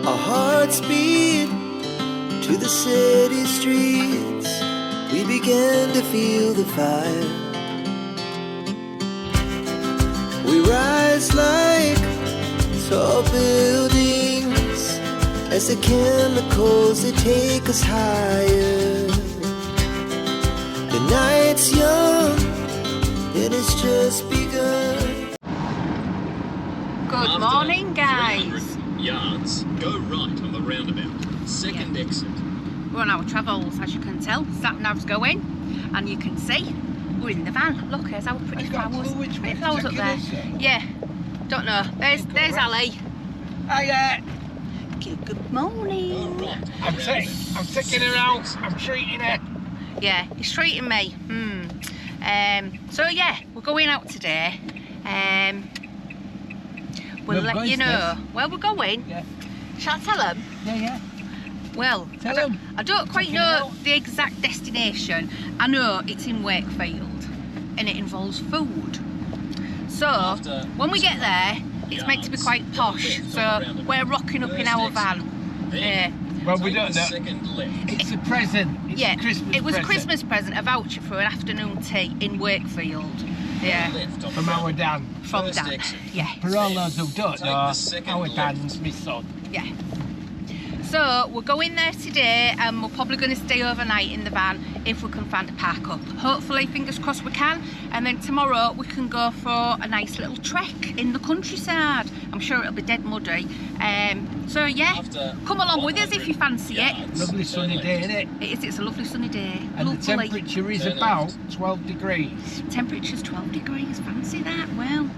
Our hearts beat to the city streets. We began to feel the fire. We rise like tall buildings as the chemicals they take us higher. The night's young, it has just begun. Good morning, guys. Yards, go right on the roundabout. Second exit. We're on our travels, as you can tell. Sat nav's going, and you can see we're in the van. Look, there's our pretty flowers. Pretty flowers up there. Yeah, don't know. There's Ali. Hiya. Good morning. I'm taking her out. I'm treating her. Yeah, he's treating me. So yeah, we're going out today. We'll let you know where we're going. Yeah. Shall I tell them? Yeah. Well, I don't quite know the exact destination. I know it's in Wakefield and it involves food. So when we get there, it's meant to be quite posh. So we're rocking up in our van. Well, we don't know. It's a present. It's a Christmas it was present. A Christmas present, a voucher for an afternoon tea in Wakefield. Yeah. From our Dan. From Dan. Yeah. For all those who don't know, our Dan's my son. Yeah. So we're going there today and we're probably going to stay overnight in the van if we can find a park up. Hopefully, fingers crossed, we can. And then tomorrow we can go for a nice little trek in the countryside. I'm sure it'll be dead muddy. So yeah, come along with us if you fancy it. Lovely sunny day, isn't it? It is, it's a lovely sunny day. And lovely. the temperature is about 12 degrees. Temperature's 12 degrees, fancy that. Well,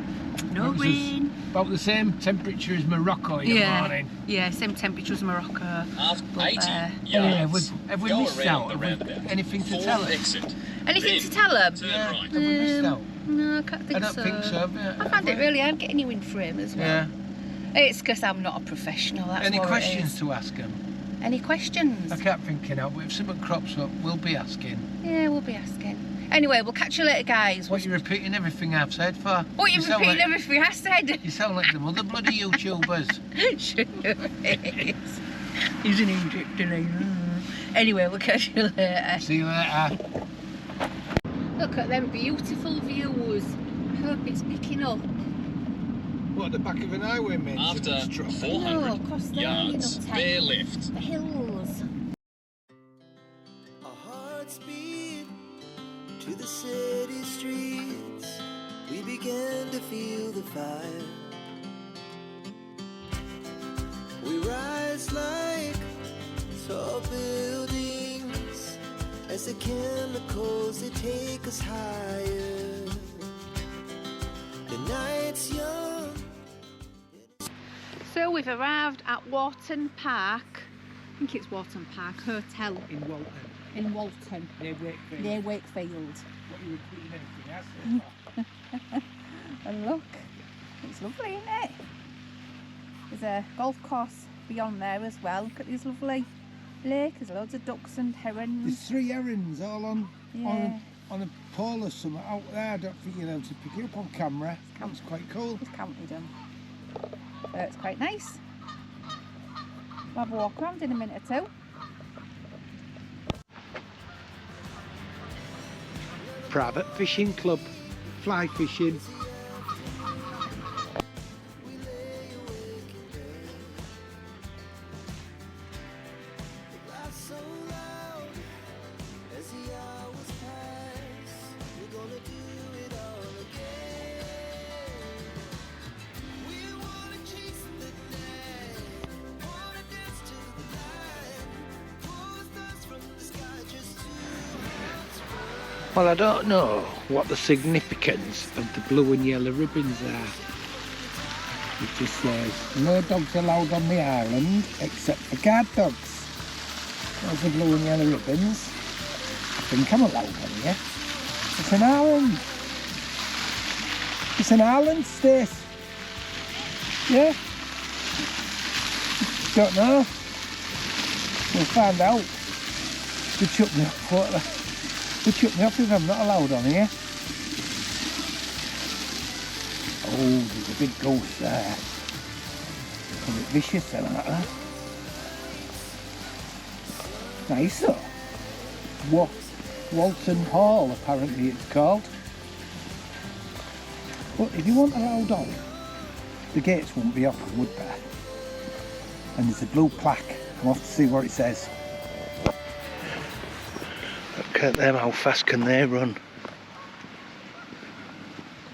no rain. About the same temperature as Morocco in the morning. Yeah, same temperature as Morocco. After 80 yards, have we go missed around out? the Have we roundabout. anything to Fourth tell us? exit. Anything to tell them? Turn right. Have we missed out? No, I can't think I don't so. think so. I find it really hard getting you in frame as well. Yeah. It's because I'm not a professional, that's Any what it questions is. to ask them? Any questions? I can't think now, but if something crops up, we'll be asking. Yeah, we'll be asking. Anyway, we'll catch you later, guys. What are you repeating everything I've said for? What, you're repeating like, everything I said? You sound like the other bloody YouTubers. Shut your face. He's in Egypt, isn't he? Anyway, we'll catch you later. See you later. Look at them beautiful views. I hope it's picking up. What, the back of an highway, mate? After 400 across there, yards, you know, bear left. The hills. Our hearts beat to the city streets. We began to feel the fire. We rise like tall buildings as the chemicals they take us higher. The night's young. So we've arrived at Wharton Park. I think it's Wharton Park Hotel In Walton. in Walton, Near Wakefield. near Wakefield. What you repeating everything I said for? And look, it's lovely, isn't it? There's a golf course beyond there as well. Look at this lovely lake. There's loads of ducks and herons. There's 3 herons all on a pole or something out there. I don't think you'll be able to pick it up on camera. That's quite cool. We've counted them. So it's quite nice. We'll have a walk around in a minute or two. Private fishing club, fly fishing. Well, I don't know what the significance of the blue and yellow ribbons are. It just says, no dogs allowed on the island except for guard dogs. Those are blue and yellow ribbons. I think I'm allowed on here. It's an island. It's an island, Stacey. Yeah? Don't know. We'll find out. They chuck me off, won't they? They chuck me off if I'm not allowed on here. Oh, there's a big ghost there. A bit vicious then, aren't they? Looks nice though. Walton Hall apparently it's called. But if you want to load on, the gates won't be open, would they? And there's a blue plaque. We'll have to see what it says. Look at them, how fast can they run?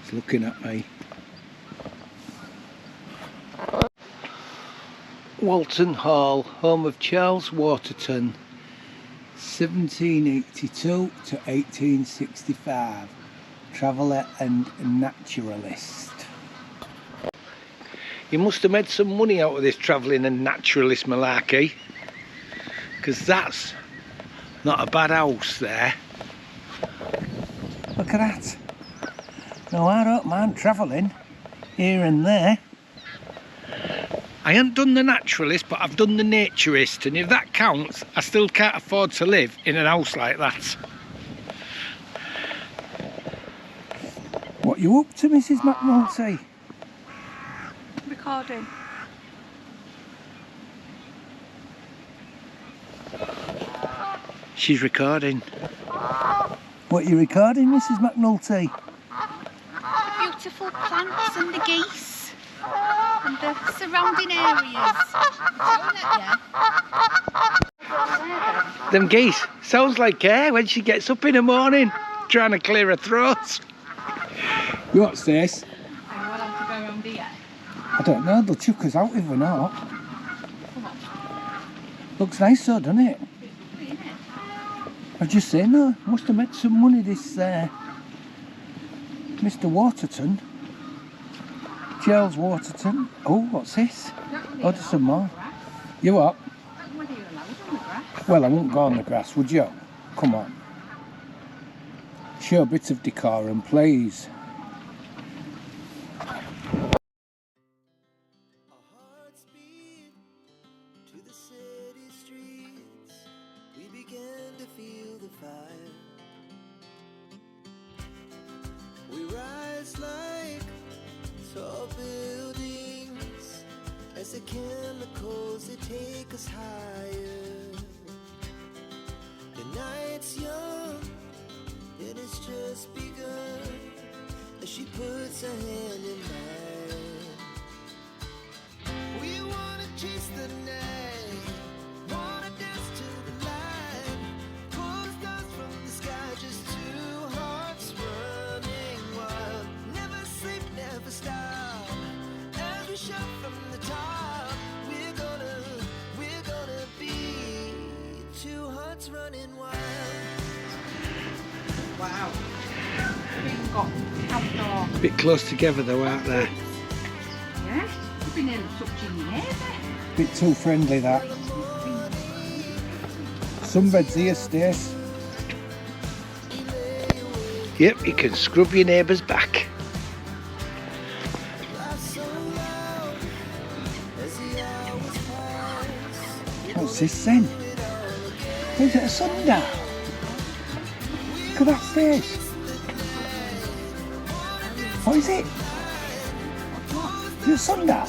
It's looking at me. Walton Hall, home of Charles Waterton, 1782 to 1865, traveller and naturalist. You must have made some money out of this travelling and naturalist malarkey, because that's not a bad house there. Look at that. No, I don't mind travelling here and there. I haven't done the naturalist, but I've done the naturist, and if that counts, I still can't afford to live in an house like that. What are you up to, Mrs. McNulty? Recording. She's recording. What are you recording, Mrs. McNulty? Beautiful plants and the geese. And the surrounding areas. Them geese, sounds like her when she gets up in the morning trying to clear her throat. You what, Stace? I will have to go around here. I don't know, they'll chuck us out if we're not. Looks nice though, doesn't it? I was just saying though, must have made some money this Mr. Waterton. Charles Waterton. Oh, what's this? Oh, there's some more. You what? Well, I wouldn't go on the grass, would you? Come on. Show a bit of decorum, please. Our hearts beat to the city streets. We began to feel the fire. We rise like tall buildings as the chemicals they take us higher. The night's young and it's just begun as she puts her hand in mine. We wanna chase the night, wanna dance to the light, pull stars from the sky, just two hearts running wild. Never sleep, never stop, as we shout from the top. We're gonna be two hearts running wild. Wow. We've got outdoor. A bit close together though, aren't they? Yeah, we've been in touching your neighbour. Bit too friendly that. Sunbeds here, Stace. Yep, you can scrub your neighbour's back. What's this then? Is it a sundial? Look at that, Stace. What is it? Is it a sundial?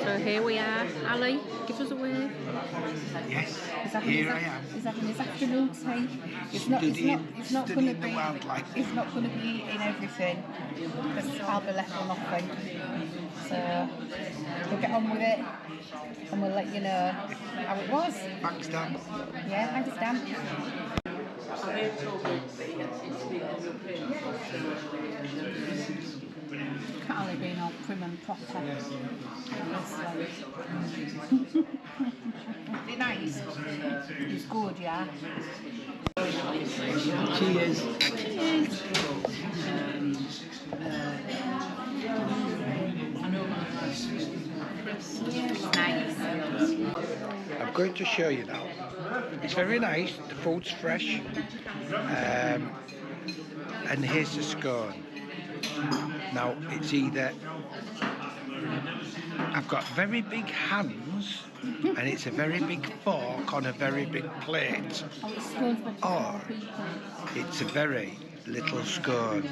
So here we are. Ali, give us a wave. Yes, He's having here his, I am. He's having his afternoon tea. It's not going to be. It's not going to be in everything because I'll be left with nothing. So we'll get on with it, and we'll let you know how it was. Thanks, Dan. Yeah, thanks, Dan. Carly being all prim and proper. Be nice. It's good, yeah. Cheers. Cheers. Nice. I'm going to show you now. It's very nice, the food's fresh. And here's the scone. Now, it's either... I've got very big hands, and it's a very big fork on a very big plate. Or it's a very little scone.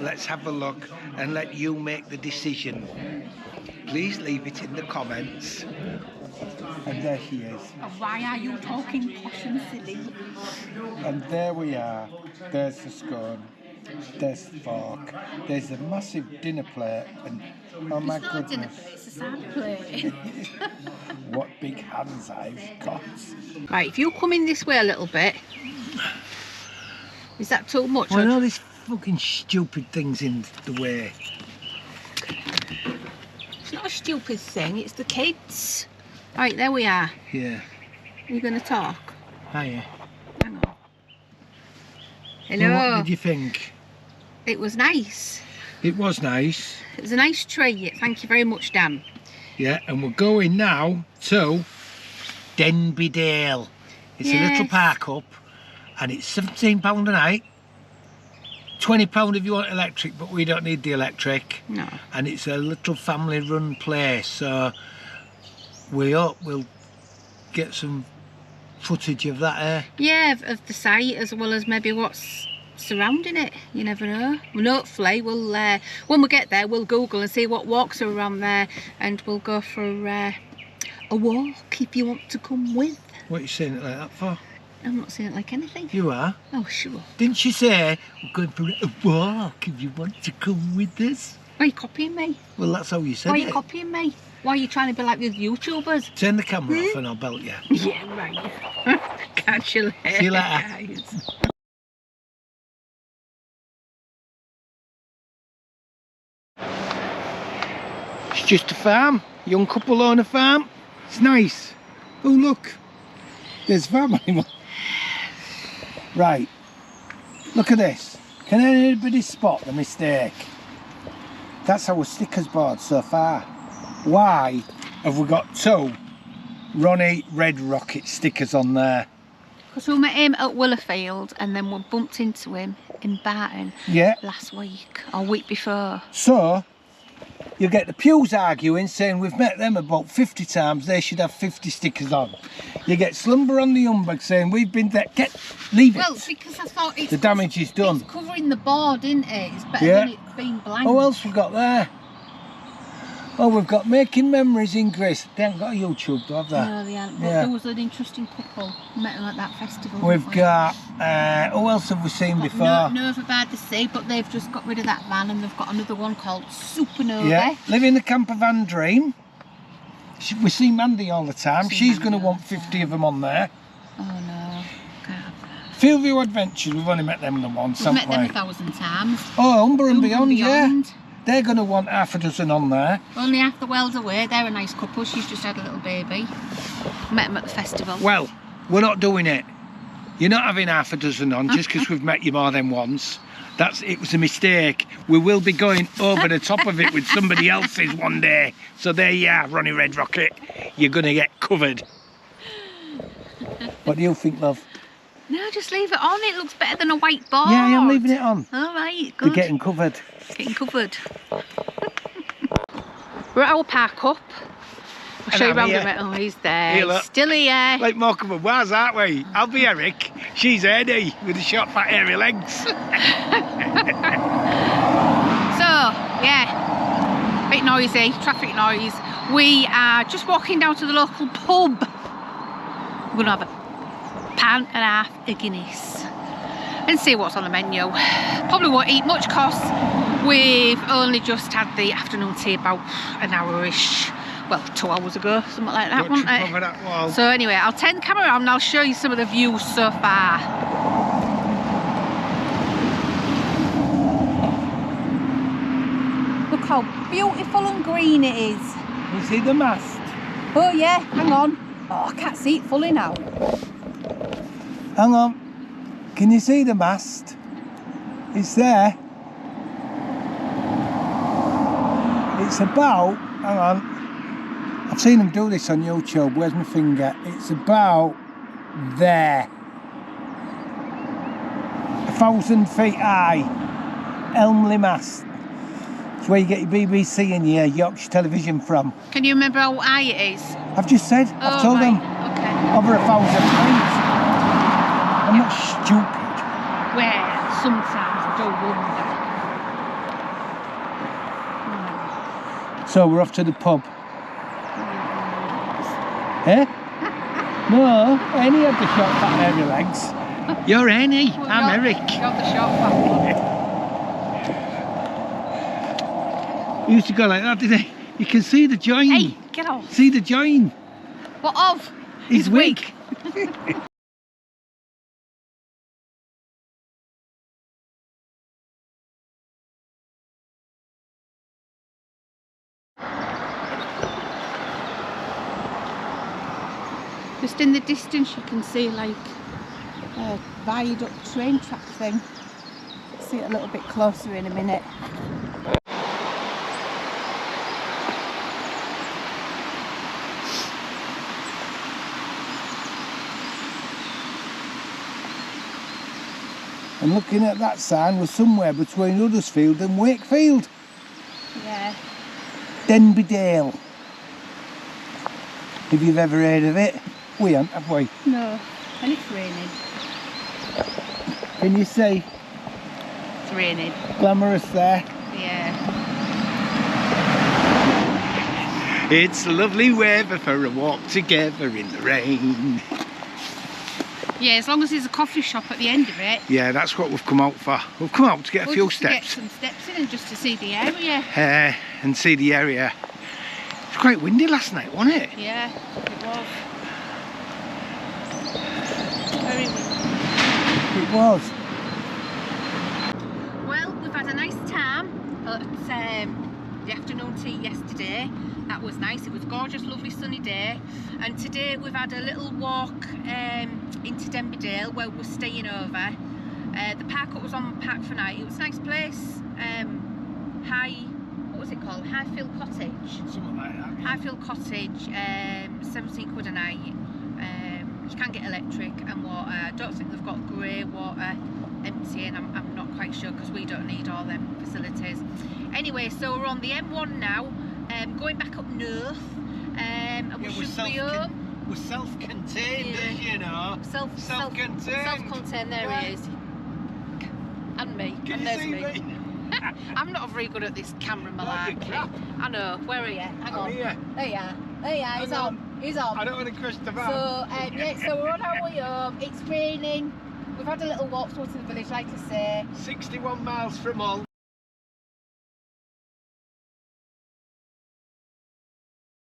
Let's have a look and let you make the decision. Please leave it in the comments. And there she is. Why are you talking posh and silly? And there we are. There's the scone. There's the fork. There's a massive dinner plate. And oh my It's not a dinner goodness. plate, it's a salad plate. What big hands I've got. Right, if you come in this way a little bit, is that too much? Well, all these fucking stupid things in the way. It's not a stupid thing, it's the kids. Right, there we are. Yeah. Are you going to talk? Hiya. Hang on. Hello. Well, what did you think? It was nice. It was nice. It was a nice treat. Thank you very much, Dan. Yeah, and we're going now to Denby Dale. It's a little Yes. park up, and it's £17 a night. £20 if you want electric, but we don't need the electric. No. And it's a little family-run place, so we hope we'll get some footage of that. Yeah, of the site as well as maybe what's surrounding it. You never know. Well, hopefully we'll when we get there we'll Google and see what walks are around there, and we'll go for a walk if you want to come with. What are you saying it like that for? I'm not saying it like anything. You are. Oh, sure. Didn't she say we're going for a walk if you want to come with us? Why are you copying me? Well, that's how you said Why are it. you copying me? Why are you trying to be like with YouTubers? Turn the camera off and I'll belt you. Yeah, right. Catch you later. See you later. Guys. It's just a farm. Young couple own a farm. It's nice. Oh, look. There's farm animal. Right. Look at this. Can anybody spot the mistake? That's our stickers board so far. Why have we got two Ronnie Red Rocket stickers on there? Because we met him at Willowfield and then we bumped into him in Barton Yeah. last week or week before. So, you get the pews arguing, saying we've met them about 50 times, they should have 50 stickers on. You get Slumber on the Humbug saying we've been there, leave it. Well, because I thought it's The damage is done. It's covering the board, isn't it? It's better Yeah. than it being blank. Oh, what else we've got there? Oh, we've got Making Memories in Grace. They haven't got a YouTube, though, have they? No, they aren't. But Yeah. there was an interesting couple. Met them at that festival. We've didn't we? got, who else have we seen Got before? Nova by the Sea, but they've just got rid of that van and they've got another one called Supernova. Yeah, Living the Camper Van Dream. We see Mandy all the time. See She's Mandy going to all want the 50 time. of them on there. Oh no, can't have that. Fieldview Adventures, we've only met them the once, We've met haven't them we? 1,000 times. Oh, Umber and Beyond, yeah. Beyond. They're going to want half a dozen on there. Only half the world away. They're a nice couple. She's just had a little baby. Met them at the festival. Well, we're not doing it. You're not having half a dozen on just because we've met you more than once. It was a mistake. We will be going over the top of it with somebody else's one day. So there you are, Ronnie Red Rocket. You're going to get covered. What do you think, love? No, just leave it on. It looks better than a white board. Yeah, I'm leaving it on. All right, They're good. getting covered. Getting covered. We're at our park up. I'll And show you I'm around here. a bit. Oh, he's there. Here, look. He's still here. Like Morecambe and Waz, aren't we? I'll be Eric. She's Eddie with the short, fat, hairy legs. So, yeah, bit noisy, traffic noise. We are just walking down to the local pub. We're gonna have a pint and a half of Guinness and see what's on the menu. Probably won't eat much cause we've only just had the afternoon tea about an hour-ish, well, 2 hours ago, something like that, wasn't it? Cover that wall. So anyway, I'll turn the camera around and I'll show you some of the views so far. Look how beautiful and green it is. You see the mast? Oh yeah, hang on. Oh, I can't see it fully now. Hang on. Can you see the mast? It's there. It's about, hang on, I've seen them do this on YouTube. Where's my finger? It's about there. 1,000 feet high. Elmley Mast. It's where you get your BBC and your Yorkshire television from. Can you remember how high it is? I've just said. I've told them. Okay. Over 1,000 feet. I'm not stupid. Well, sometimes I do wonder. So we're off to the pub. Eh? No, Annie had the short fat hairy legs. You're Annie, Well, I'm Eric. You're the short fat one. He used to go like that, didn't he? You can see the join. Hey, get off. See the join. What of? His wig. Just in the distance you can see like a viaduct train track thing. See it a little bit closer in a minute. And looking at that sign, we're somewhere between Huddersfield and Wakefield. Yeah. Denbydale. If you've ever heard of it, we haven't, have we? No. And it's raining. Can you see? It's raining. Glamorous there. Yeah. It's lovely weather for a walk together in the rain. Yeah, as long as there's a coffee shop at the end of it. Yeah, that's what we've come out for. We've come out to get a few just to get steps. some steps in and just to see the area. And see the area. It's quite windy last night, wasn't it? Yeah, it was. Very windy. It was. Well, we've had a nice time at the afternoon tea yesterday. That was nice. It was gorgeous, lovely sunny day. And today we've had a little walk into Denbydale where we're staying over. The park up was on Park for Night. It was a nice place. What was it called? Highfield Cottage. Something like that. Yeah. Highfield Cottage, 17 quid a night. You can get electric and water. I don't think they've got grey water emptying. I'm not quite sure because we don't need all them facilities. Anyway, so we're on the M1 now, going back up north, and we should be home. We're self-contained, as you know. Self-contained. Self-contained, there he is. And me. Can and you there's see me? I'm not very good at this camera malarkey. I know. Where are you? Hang on. Here. There you are. There you are. He's on. He's on. I don't want to crush the van. So, yeah, so we're on our way home. It's raining. We've had a little walk towards the village, like I say. 61 miles from Hull.